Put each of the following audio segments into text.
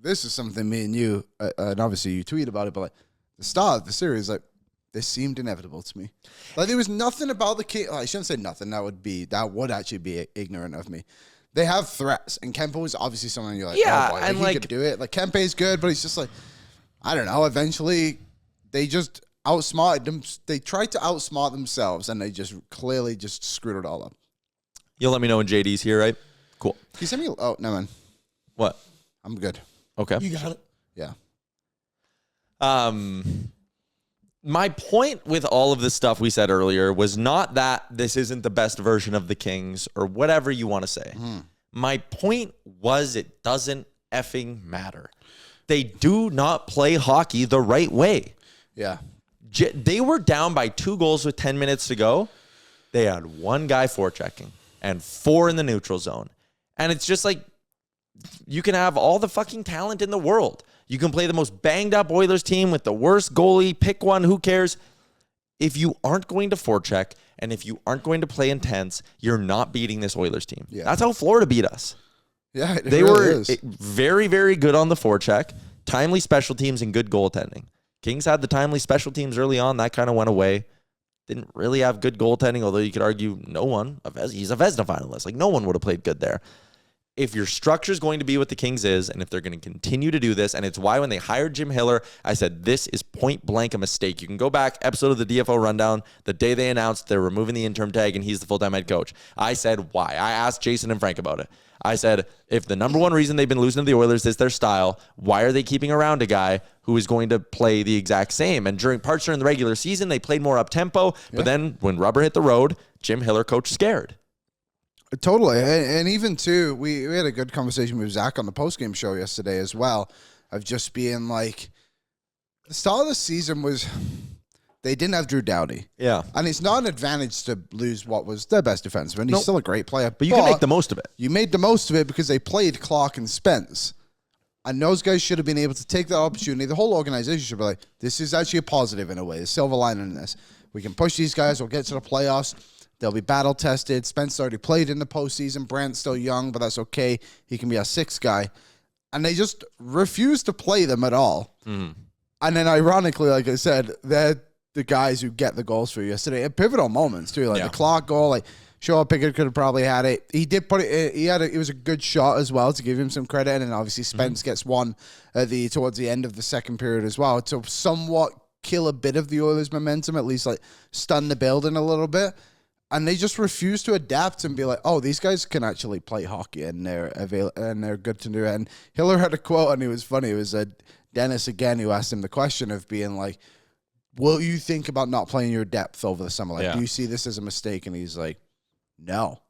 this is something me and you, and obviously you tweet about it, but like the start of the series, like this seemed inevitable to me. Like there was nothing about the Kings. I shouldn't say nothing. That would actually be ignorant of me. They have threats, and Kempe was obviously someone you're like, oh boy, like, he could do it. Like Kempe's good, but he's just like, I don't know. Eventually, they just outsmarted them. They tried to outsmart themselves, and they just clearly just screwed it all up. You'll let me know when JD's here, right? Cool. Can you send me? Oh, no, man. What? I'm good. Okay. You got it. Yeah. My point with all of this stuff we said earlier was not that this isn't the best version of the Kings or whatever you want to say. My point was it doesn't effing matter. They do not play hockey the right way. Yeah. They were down by 2 goals with 10 minutes to go. They had 1 guy forechecking and 4 in the neutral zone. And it's just like, you can have all the fucking talent in the world. You can play the most banged up Oilers team with the worst goalie. Pick one. Who cares? If you aren't going to forecheck and if you aren't going to play intense, you're not beating this Oilers team. Yeah. That's how Florida beat us. Yeah, they were very, very good on the forecheck, timely special teams, and good goaltending. Kings had the timely special teams early on. That kind of went away. Didn't really have good goaltending, although you could argue no one. He's a Vezina finalist. Like, no one would have played good there. If your structure is going to be what the Kings is, and if they're going to continue to do this, and it's why when they hired Jim Hiller, I said, this is point blank a mistake. You can go back, episode of the DFO Rundown, the day they announced they're removing the interim tag and he's the full-time head coach. I said, why? I asked Jason and Frank about it. I said, if the number one reason they've been losing to the Oilers is their style, why are they keeping around a guy who is going to play the exact same? And during the regular season, they played more up-tempo, but then when rubber hit the road, Jim Hiller coached scared. Totally. And even, too, we had a good conversation with Zach on the postgame show yesterday as well, of just being like, the start of the season was, they didn't have Drew Doughty. Yeah. And it's not an advantage to lose what was their best defenseman. He's still a great player. But you can make the most of it. You made the most of it because they played Clark and Spence. And those guys should have been able to take that opportunity. The whole organization should be like, this is actually a positive in a way. The silver lining in this. We can push these guys. We'll get to the playoffs. They'll be battle-tested. Spence already played in the postseason. Brandt's still young, but that's okay. He can be our 6th guy. And they just refuse to play them at all. And then, ironically, like I said, they're the guys who get the goals for you yesterday at pivotal moments, too. Like the Clark goal, like, sure, Pickett could have probably had it. He did put it. It was a good shot as well, to give him some credit. And then, obviously, Spence gets one towards the end of the second period as well to somewhat kill a bit of the Oilers' momentum, at least, like, stun the building a little bit. And they just refuse to adapt and be like, oh, these guys can actually play hockey and they're good to do it. And Hiller had a quote, and it was funny. It was Dennis again who asked him the question of being like, will you think about not playing your depth over the summer? Like, do you see this as a mistake? And he's like, no.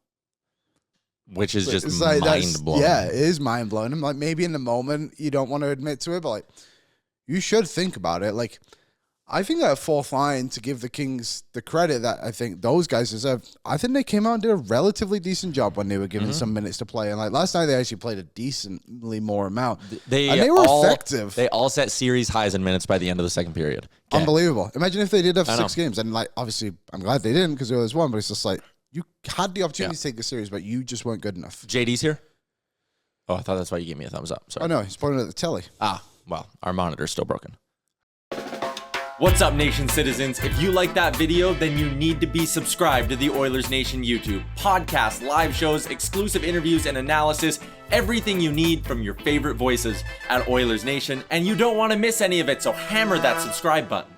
Which is just like, mind-blowing. Yeah, it is mind-blowing. I'm like, maybe in the moment you don't want to admit to it, but like, you should think about it. Like, I think that fourth line, to give the Kings the credit that I think those guys deserve, I think they came out and did a relatively decent job when they were given some minutes to play. And like last night, they actually played a decently more amount. And they were effective. They all set series highs in minutes by the end of the second period. Okay. Unbelievable. Imagine if they did have 6 games. And like, obviously, I'm glad they didn't because there was one, but it's just like, you had the opportunity to take the series, but you just weren't good enough. JD's here? Oh, I thought that's why you gave me a thumbs up. Sorry. Oh, no, he's pointing at the telly. Ah, well, our monitor's still broken. What's up, Nation citizens? If you like that video, then you need to be subscribed to the Oilers Nation YouTube. Podcasts, live shows, exclusive interviews, and analysis. Everything you need from your favorite voices at Oilers Nation. And you don't want to miss any of it, so hammer that subscribe button.